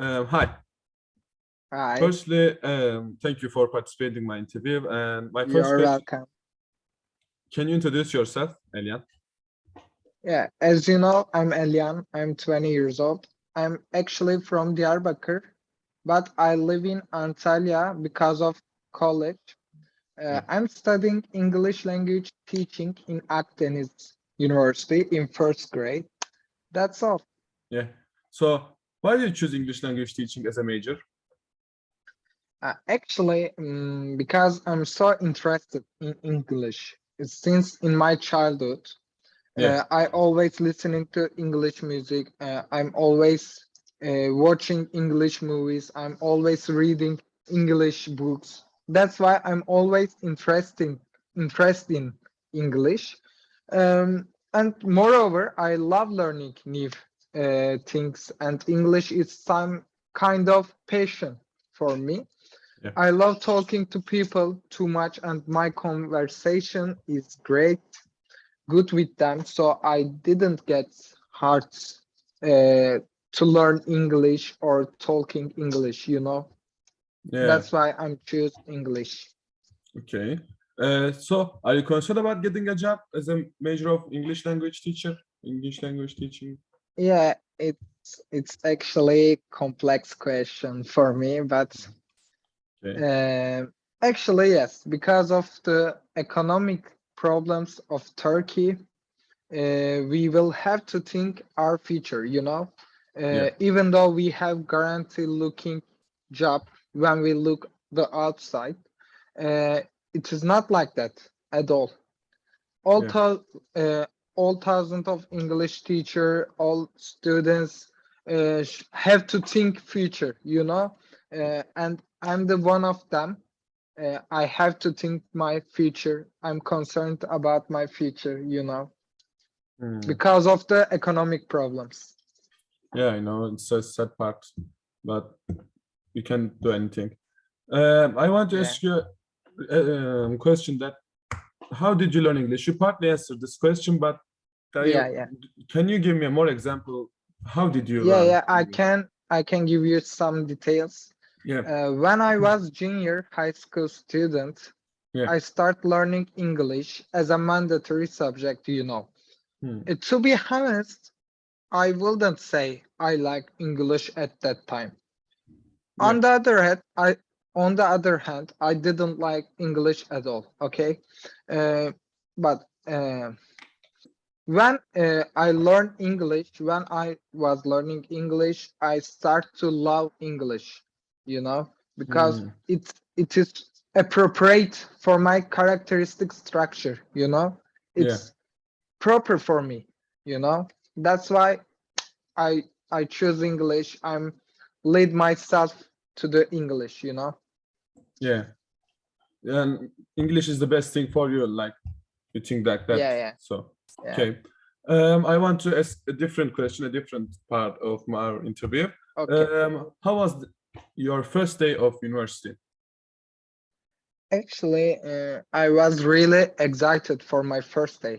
Hi. Hi, Firstly, thank you for participating in my interview. And my first you're question, welcome. can you introduce yourself, Elian? Yeah, as you know, I'm Elian. I'm 20 years old. I'm actually from Diyarbakir, but I live in Antalya because of college. Yeah. I'm studying English language teaching in Akdeniz University in first grade. That's all. Yeah. So, why did you choose English language teaching as a major? Because I'm so interested in English since in my childhood. Yeah. I always listening to English music. I'm always watching English movies. I'm always reading English books. That's why I'm always interested in English. And moreover, I love learning new things, and English is some kind of passion for me. Yeah. I love talking to people too much, and my conversation is great good with them, so I didn't get hard to learn English or talking English. Yeah. That's why I'm choose English. Okay. So, are you concerned about getting a job as a major of English language teacher? English language teaching? Yeah, it's actually complex question for me, but Okay. uh, actually yes, because of the economic problems of Turkey, we will have to think our future. Yeah. Even though we have guarantee looking job when we look the outside, uh, it is not like that at all. All Yeah. thou- uh, all thousands of English teacher, all students have to think future, and I'm the one of them. I have to think my future. I'm concerned about my future, Hmm. because of the economic problems. Yeah, I know it's a sad part, but we can't do anything. I want to Yeah, ask you a question that how did you learn English? You partly answered this question, but yeah, yeah, can you give me a more example? How did you yeah, learn yeah. I English? can I can give you some details. Yeah, When I was junior high school student, yeah. I start learning English as a mandatory subject. Hmm. To be honest, I wouldn't say I like English at that time. Yeah, On the other hand, I didn't like English at all. Okay, uh, but when I was learning English, I start to love English, because hmm. it is appropriate for my characteristic structure. Yeah, It's proper for me. That's why I I choose English. I'm lead myself to the English. yeah. And English is the best thing for you, like you think like that. Yeah, yeah, So, yeah. okay. I want to ask a different question, a different part of our interview. Okay. How was your first day of university? Actually, I was really excited for my first day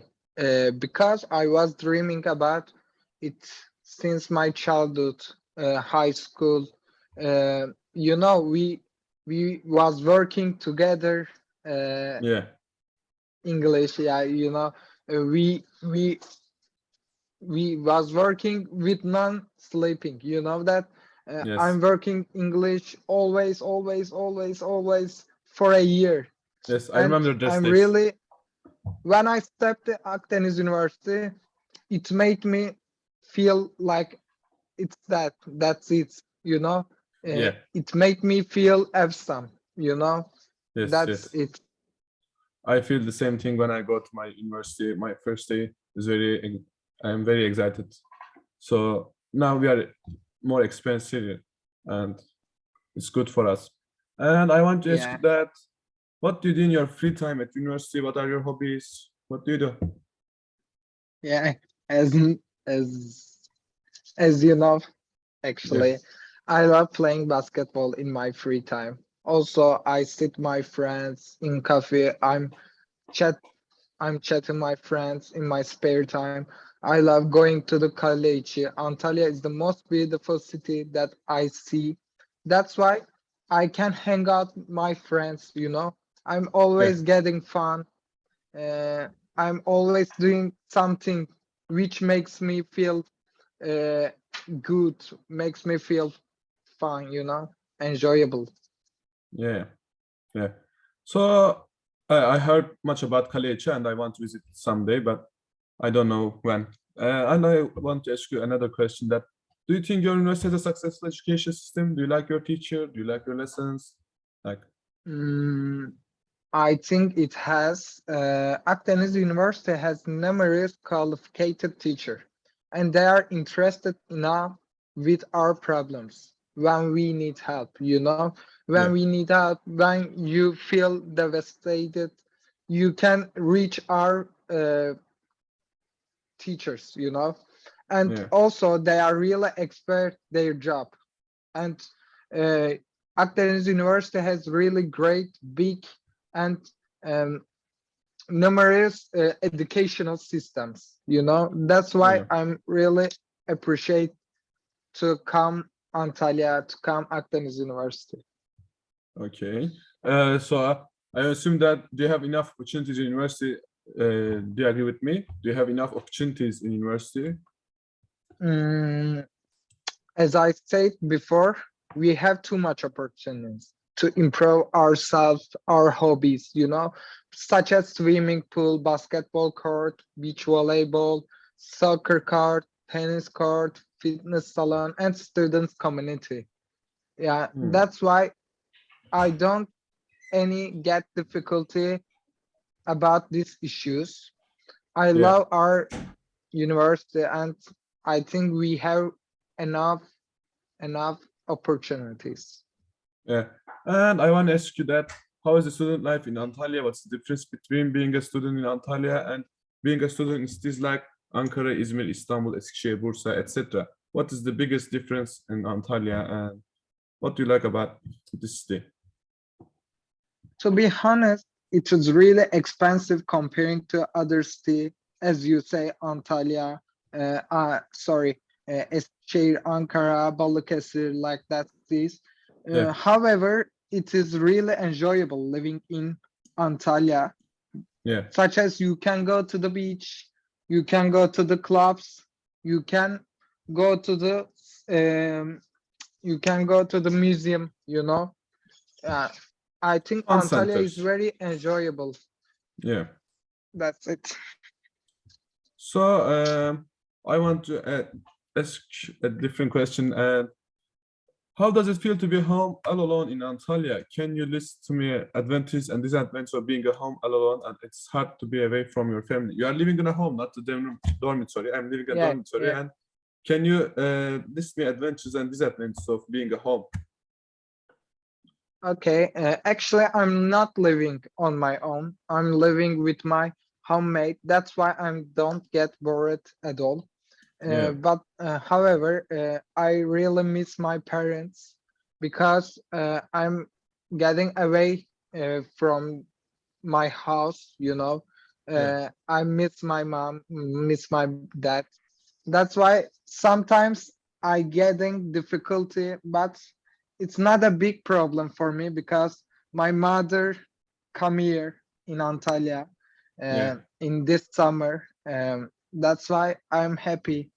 because I was dreaming about it since my childhood, high school. We was working together. Uh, Yeah, English, yeah. We was working with non-sleeping. You know that yes, I'm working English always, always, always, always for a year. yes. I And remember those I'm days. really, when I stepped to Akdeniz University, it made me feel like that's it. Yeah, It made me feel awesome. yes, That's yes. it. I feel the same thing when I go to my university. My first day is I'm very excited. So now we are more expensive and it's good for us. And I want to ask you Yeah, that what do you do in your free time at university? What are your hobbies? What do you do? yeah. As as as you know, Yeah, actually, I love playing basketball in my free time. Also, I sit my friends in cafe. Chat I'm chatting my friends in my spare time. I love going to the college. Antalya is the most beautiful city that I see. That's why I can hang out with my friends, you know. I'm Yeah, always getting fun. Uh, I'm always doing something which makes me feel uh, good, makes me feel fun, you know, enjoyable. yeah, yeah. So I heard much about Kaleiçi and I want to visit someday, but I don't know when. And I want to ask you another question that do you think your university has a successful education system? Do you like your teacher? Do you like your lessons? Like, Mm, I think it has. Akdeniz University has numerous qualified teachers, and they are interested enough with our problems when we need help. You know, yeah, when we need help, when you feel devastated, you can reach our teachers. You know, and yeah, also they are really expert their job. And uh, Akdeniz University has really great, big, and um, numerous educational systems. You know, that's why yeah. I'm really appreciate to come Antalya, to come Akdeniz University. Okay. So I assume that do you have enough opportunities in university? Do you agree with me? Do you have enough opportunities in university? Mm, as I said before, we have too much opportunities to improve ourselves, our hobbies, you know, such as swimming pool, basketball court, beach volleyball, soccer court, tennis court, fitness salon, and students community. Yeah, Hmm. that's why I don't any get difficulty about these issues. I Yeah, love our university and I think we have enough enough opportunities. yeah. And I want to ask you that how is the student life in Antalya? What's the difference between being a student in Antalya and being a student in cities like Ankara, Izmir, Istanbul, Eskişehir, Bursa, etc.? What is the biggest difference in Antalya and what do you like about this city? To be honest, it was really expensive comparing to other city, as you say, Antalya, sorry, Eskişehir, Ankara, Balıkesir, like that cities. Yeah, However, it is really enjoyable living in Antalya, yeah, such as you can go to the beach, you can go to the clubs, you can go to the um, you can go to the museum, you know. Uh, I think fun Antalya is centers. very enjoyable. Yeah. That's it. So I want to ask a different question. How does it feel to be home all alone in Antalya? Can you list to me advantages and disadvantages of being a home all alone? And it's hard to be away from your family. You are living in a home, not a dormitory. I'm living in a Yeah, dormitory. yeah. And can you list me advantages and disadvantages of being a home? Okay. Actually, I'm not living on my own. I'm living with my homemate. That's why I don't get bored at all. Yeah, However, I really miss my parents because I'm getting away from my house, you know. yeah, I miss my mom, miss my dad. That's why sometimes I getting difficulty, but it's not a big problem for me because my mother come here in Antalya yeah, in this summer. That's why I'm happy.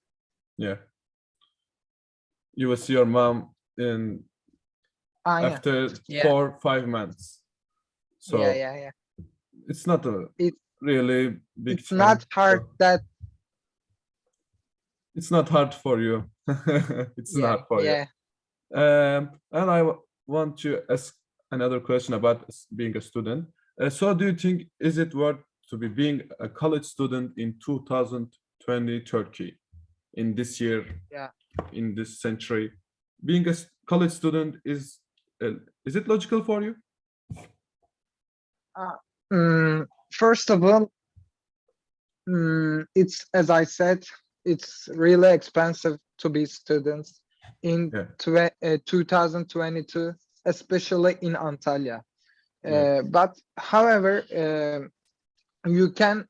yeah. You will see your mom in Ah, yeah, after yeah, 4 5 months. yeah, So yeah, yeah. it's not a It's really big it's not time. hard So that it's not hard for you. It's yeah, not for you. yeah. And want to ask another question about being a student. So do you think is it worth to be being a college student in 2020 Turkey in this year, Yeah. in this century? Being a college student is it logical for you? Uh, First of all, it's as I said, it's really expensive to be students in Yeah, 2022, especially in Antalya. yeah, But however, you can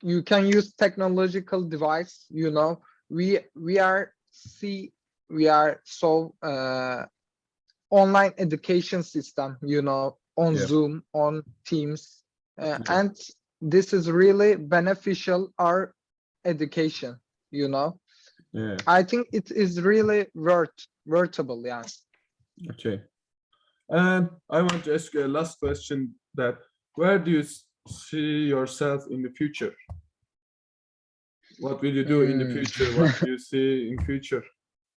you can use technological device, you know. We are see we are so online education system, you know, on Yeah. Zoom, on Teams, Yeah. and this is really beneficial our education, you know. Yeah. I think it is really worthable, yeah. Okay. And I want to ask you a last question, that where do you see yourself in the future? What will you do in the Mm. future? What do you see in future?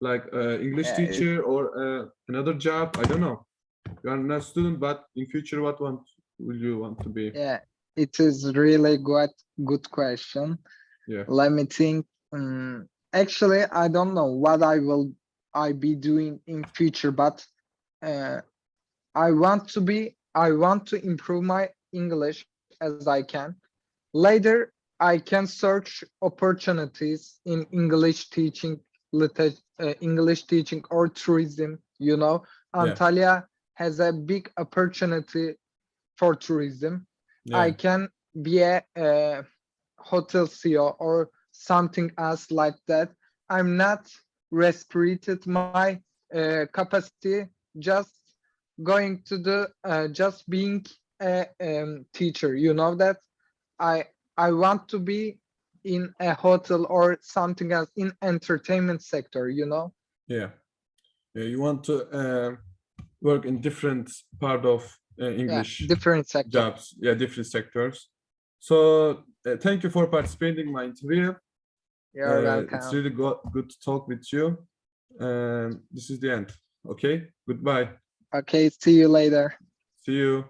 Like English Yeah, teacher or another job? I don't know. You are not student, but in future, what will you want to be? yeah, it is really good question. Yeah. Let me think. Actually, I don't know what I be doing in future, but uh, I want to improve my English as I can. Later, I can search opportunities in English teaching, English teaching or tourism. You know, Yeah. Antalya has a big opportunity for tourism. I Yeah. can be a hotel CEO or something else like that. I'm not restricted my capacity, just going to the just being a teacher. You know that I I want to be in a hotel or something else in entertainment sector. You know. Yeah. Yeah. You want to work in different part of Yeah, English different sector. jobs. Yeah, different sectors. So thank you for participating in my interview. You're It's welcome. really good to talk with you. And this is the end. Okay. Goodbye. Okay, see you later. See you.